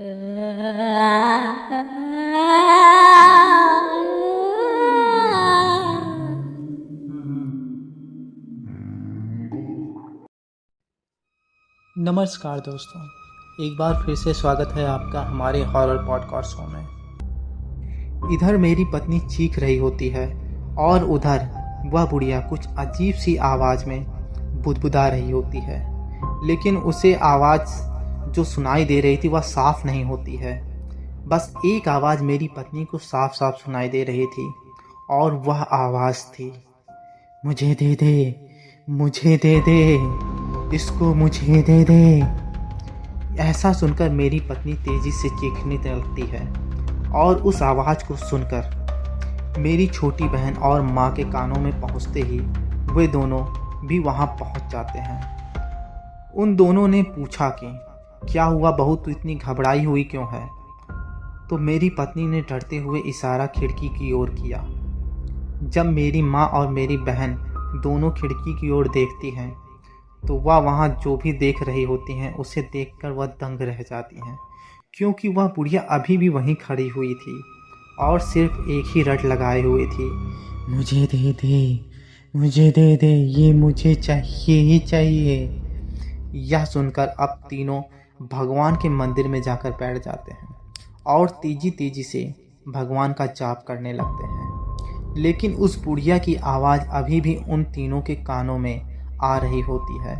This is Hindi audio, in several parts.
नमस्कार दोस्तों, एक बार फिर से स्वागत है आपका हमारे हॉरर पॉडकास्ट शो में। इधर मेरी पत्नी चीख रही होती है और उधर वह बुढ़िया कुछ अजीब सी आवाज़ में बुदबुदा रही होती है, लेकिन उसे आवाज़ जो सुनाई दे रही थी वह साफ नहीं होती है। बस एक आवाज़ मेरी पत्नी को साफ साफ सुनाई दे रही थी और वह आवाज़ थी, मुझे दे दे, मुझे दे दे, इसको मुझे दे दे। ऐसा सुनकर मेरी पत्नी तेजी से चीखने लगती है और उस आवाज़ को सुनकर मेरी छोटी बहन और माँ के कानों में पहुँचते ही वे दोनों भी वहाँ पहुँच जाते हैं। उन दोनों ने पूछा कि क्या हुआ बहू, तू इतनी घबराई हुई क्यों है? तो मेरी पत्नी ने डरते हुए इशारा खिड़की की ओर किया। जब मेरी माँ और मेरी बहन दोनों खिड़की की ओर देखती हैं तो वह वहाँ जो भी देख रही होती हैं उसे देखकर वह दंग रह जाती हैं, क्योंकि वह बुढ़िया अभी भी वहीं खड़ी हुई थी और सिर्फ एक ही रट लगाए हुए थी, मुझे दे दे, मुझे दे दे, ये मुझे चाहिए ही चाहिए। यह सुनकर अब तीनों भगवान के मंदिर में जाकर बैठ जाते हैं और तेजी तेजी से भगवान का जाप करने लगते हैं, लेकिन उस बुढ़िया की आवाज़ अभी भी उन तीनों के कानों में आ रही होती है।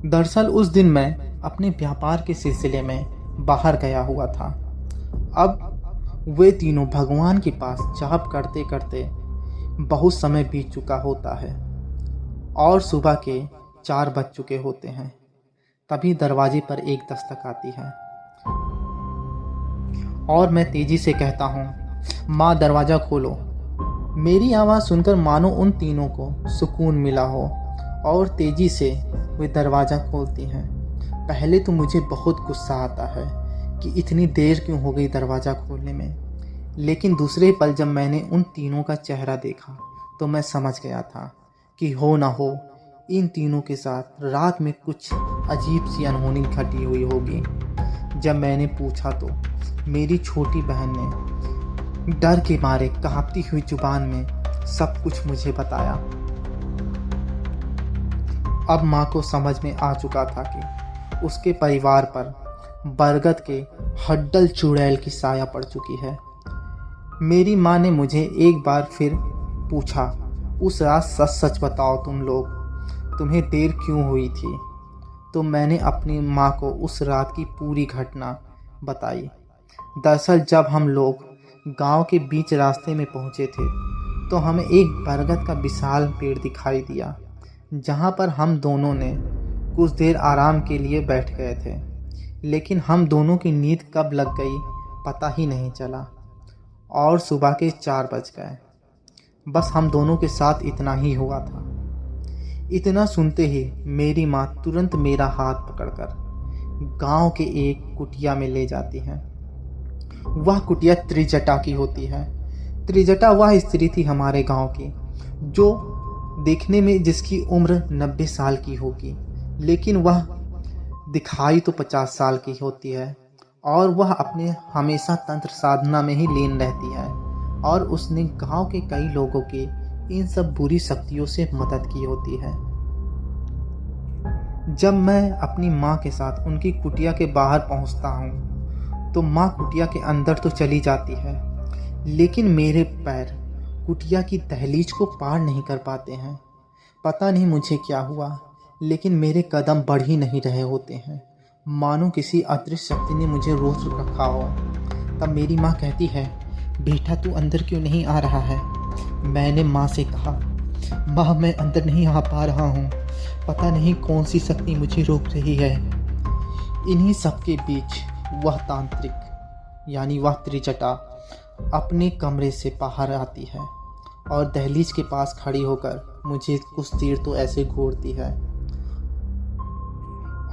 दरअसल उस दिन मैं अपने व्यापार के सिलसिले में बाहर गया हुआ था। अब वे तीनों भगवान के पास जाप करते करते बहुत समय बीत चुका होता है और सुबह के 4 बज चुके होते हैं। तभी दरवाजे पर एक दस्तक आती है और मैं तेजी से कहता हूँ, माँ दरवाज़ा खोलो। मेरी आवाज़ सुनकर मानो उन तीनों को सुकून मिला हो और तेज़ी से वे दरवाज़ा खोलती हैं। पहले तो मुझे बहुत गुस्सा आता है कि इतनी देर क्यों हो गई दरवाज़ा खोलने में, लेकिन दूसरे पल जब मैंने उन तीनों का चेहरा देखा तो मैं समझ गया था कि हो ना हो इन तीनों के साथ रात में कुछ अजीब सी अनहोनी घटी हुई होगी। जब मैंने पूछा तो मेरी छोटी बहन ने डर के मारे कांपती हुई जुबान में सब कुछ मुझे बताया। अब माँ को समझ में आ चुका था कि उसके परिवार पर बरगद के हड्डल चुड़ैल की साया पड़ चुकी है। मेरी माँ ने मुझे एक बार फिर पूछा, उस रात सच सच बताओ तुम लोग, तुम्हें देर क्यों हुई थी? तो मैंने अपनी माँ को उस रात की पूरी घटना बताई। दरअसल जब हम लोग गांव के बीच रास्ते में पहुंचे थे तो हमें एक बरगद का विशाल पेड़ दिखाई दिया, जहां पर हम दोनों ने कुछ देर आराम के लिए बैठ गए थे, लेकिन हम दोनों की नींद कब लग गई पता ही नहीं चला और सुबह के 4 बज गए। बस हम दोनों के साथ इतना ही हुआ था। इतना सुनते ही मेरी माँ तुरंत मेरा हाथ पकड़कर गांव के एक कुटिया में ले जाती हैं। वह कुटिया त्रिजटा की होती है। त्रिजटा वह स्त्री थी हमारे गांव की जो देखने में जिसकी उम्र 90 साल की होगी, लेकिन वह दिखाई तो 50 साल की होती है और वह अपने हमेशा तंत्र साधना में ही लीन रहती है और उसने गांव के कई लोगों की इन सब बुरी शक्तियों से मदद की होती है। जब मैं अपनी माँ के साथ उनकी कुटिया के बाहर पहुँचता हूँ तो माँ कुटिया के अंदर तो चली जाती है, लेकिन मेरे पैर कुटिया की दहलीज को पार नहीं कर पाते हैं। पता नहीं मुझे क्या हुआ, लेकिन मेरे कदम बढ़ ही नहीं रहे होते हैं, मानो किसी अदृश्य शक्ति ने मुझे रोक रखा हो। तब मेरी माँ कहती है, बेटा तू अंदर क्यों नहीं आ रहा है? मैंने माँ से कहा, माँ मैं अंदर नहीं आ पा रहा हूँ, पता नहीं कौन सी शक्ति मुझे रोक रही है। इन्हीं सब के बीच वह तांत्रिक यानी वह त्रिजटा अपने कमरे से बाहर आती है और दहलीज के पास खड़ी होकर मुझे कुछ देर तो ऐसे घूरती है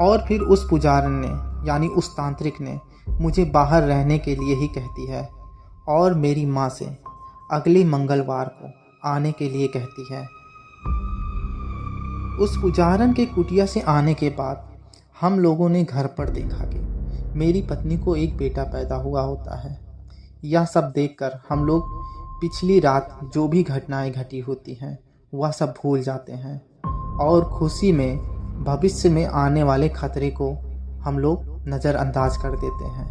और फिर उस पुजारन ने यानी उस तांत्रिक ने मुझे बाहर रहने के लिए ही कहती है और मेरी माँ से अगले मंगलवार को आने के लिए कहती है। उस पुजारन के कुटिया से आने के बाद हम लोगों ने घर पर देखा कि मेरी पत्नी को एक बेटा पैदा हुआ होता है। यह सब देखकर हम लोग पिछली रात जो भी घटनाएं घटी होती हैं वह सब भूल जाते हैं और खुशी में भविष्य में आने वाले खतरे को हम लोग नज़रअंदाज कर देते हैं।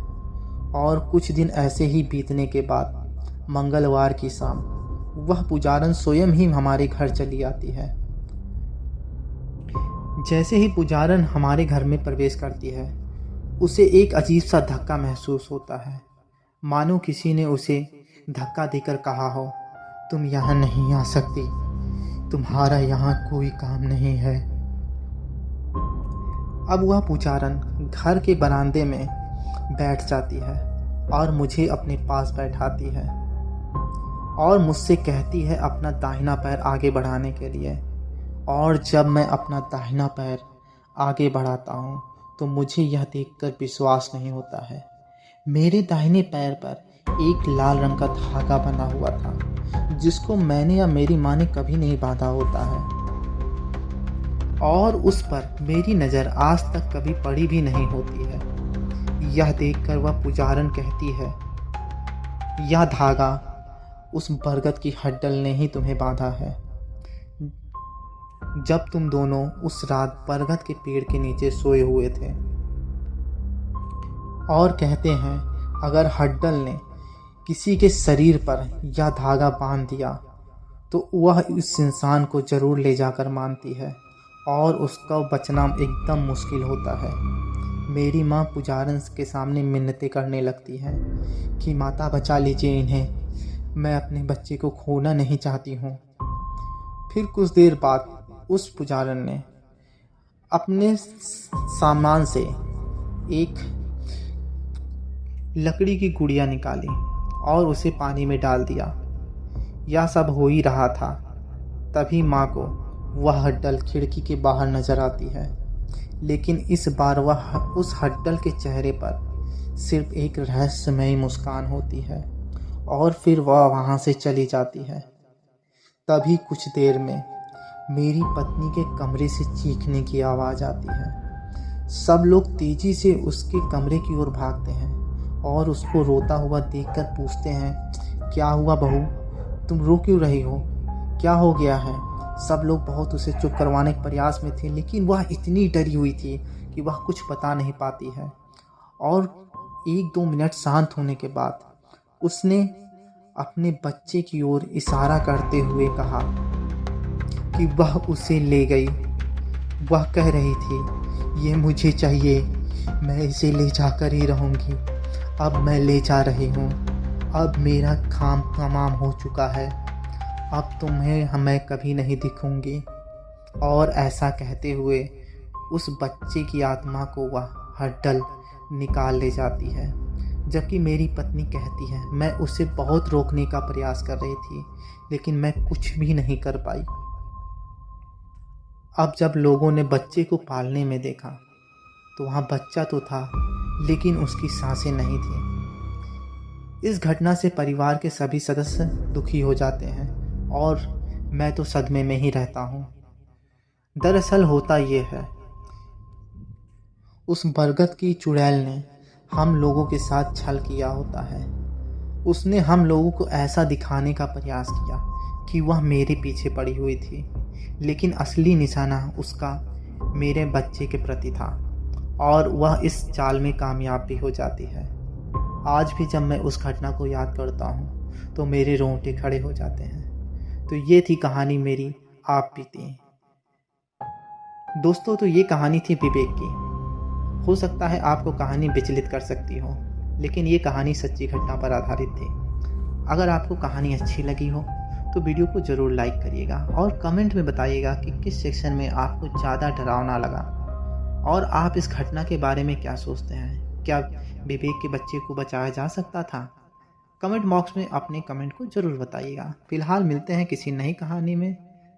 और कुछ दिन ऐसे ही बीतने के बाद मंगलवार की शाम वह पुजारन स्वयं ही हमारे घर चली आती है। जैसे ही पुजारन हमारे घर में प्रवेश करती है उसे एक अजीब सा धक्का महसूस होता है, मानो किसी ने उसे धक्का देकर कहा हो, तुम यहाँ नहीं आ सकती, तुम्हारा यहाँ कोई काम नहीं है। अब वह पुजारन घर के बरामदे में बैठ जाती है और मुझे अपने पास बैठाती है और मुझसे कहती है अपना दाहिना पैर आगे बढ़ाने के लिए। और जब मैं अपना दाहिना पैर आगे बढ़ाता हूँ तो मुझे यह देखकर विश्वास नहीं होता है। मेरे दाहिने पैर पर एक लाल रंग का धागा बना हुआ था जिसको मैंने या मेरी माँ ने कभी नहीं बांधा होता है और उस पर मेरी नज़र आज तक कभी पड़ी भी नहीं होती है। यह देखकर वह पुजारन कहती है, यह धागा उस बरगद की हड्डल ने ही तुम्हें बांधा है जब तुम दोनों उस रात बरगद के पेड़ के नीचे सोए हुए थे। और कहते हैं अगर हड्डल ने किसी के शरीर पर यह धागा बांध दिया तो वह उस इंसान को ज़रूर ले जाकर मानती है और उसका बचना एकदम मुश्किल होता है। मेरी माँ पुजारन के सामने मिन्नतें करने लगती है कि माता बचा लीजिए इन्हें, मैं अपने बच्चे को खोना नहीं चाहती हूँ। फिर कुछ देर बाद उस पुजारन ने अपने सामान से एक लकड़ी की गुड़िया निकाली और उसे पानी में डाल दिया। यह सब हो ही रहा था तभी माँ को वह हड्डल खिड़की के बाहर नजर आती है, लेकिन इस बार वह उस हड्डल के चेहरे पर सिर्फ एक रहस्यमयी मुस्कान होती है और फिर वह वहाँ से चली जाती है। तभी कुछ देर में मेरी पत्नी के कमरे से चीखने की आवाज़ आती है। सब लोग तेज़ी से उसके कमरे की ओर भागते हैं और उसको रोता हुआ देखकर पूछते हैं, क्या हुआ बहू, तुम रो क्यों रही हो, क्या हो गया है। सब लोग बहुत उसे चुप करवाने के प्रयास में थे लेकिन वह इतनी डरी हुई थी कि वह कुछ बता नहीं पाती है। और 1-2 मिनट शांत होने के बाद उसने अपने बच्चे की ओर इशारा करते हुए कहा कि वह उसे ले गई। वह कह रही थी, ये मुझे चाहिए, मैं इसे ले जाकर ही रहूँगी। अब मैं ले जा रही हूँ, अब मेरा काम तमाम हो चुका है, अब तुम्हें मैं कभी नहीं दिखूंगी। और ऐसा कहते हुए उस बच्चे की आत्मा को वह हड्डल निकाल ले जाती है। जबकि मेरी पत्नी कहती है, मैं उसे बहुत रोकने का प्रयास कर रही थी लेकिन मैं कुछ भी नहीं कर पाई। अब जब लोगों ने बच्चे को पालने में देखा तो वहाँ बच्चा तो था लेकिन उसकी सांसें नहीं थी। इस घटना से परिवार के सभी सदस्य दुखी हो जाते हैं और मैं तो सदमे में ही रहता हूँ। दरअसल होता ये है, उस बरगद की चुड़ैल ने हम लोगों के साथ छल किया होता है। उसने हम लोगों को ऐसा दिखाने का प्रयास किया कि वह मेरे पीछे पड़ी हुई थी, लेकिन असली निशाना उसका मेरे बच्चे के प्रति था और वह इस चाल में कामयाब भी हो जाती है। आज भी जब मैं उस घटना को याद करता हूँ तो मेरे रोंगटे खड़े हो जाते हैं। तो ये थी कहानी मेरी आप बीती। दोस्तों, तो ये कहानी थी विवेक की। हो सकता है आपको कहानी विचलित कर सकती हो, लेकिन ये कहानी सच्ची घटना पर आधारित थी। अगर आपको कहानी अच्छी लगी हो तो वीडियो को ज़रूर लाइक करिएगा और कमेंट में बताइएगा कि किस सेक्शन में आपको ज़्यादा डरावना लगा और आप इस घटना के बारे में क्या सोचते हैं। क्या विवेक के बच्चे को बचाया जा सकता था? कमेंट बॉक्स में अपने कमेंट को ज़रूर बताइएगा। फिलहाल मिलते हैं किसी नई कहानी में।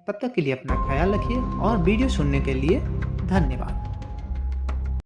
तब तक के लिए अपना ख्याल रखिए और वीडियो सुनने के लिए धन्यवाद।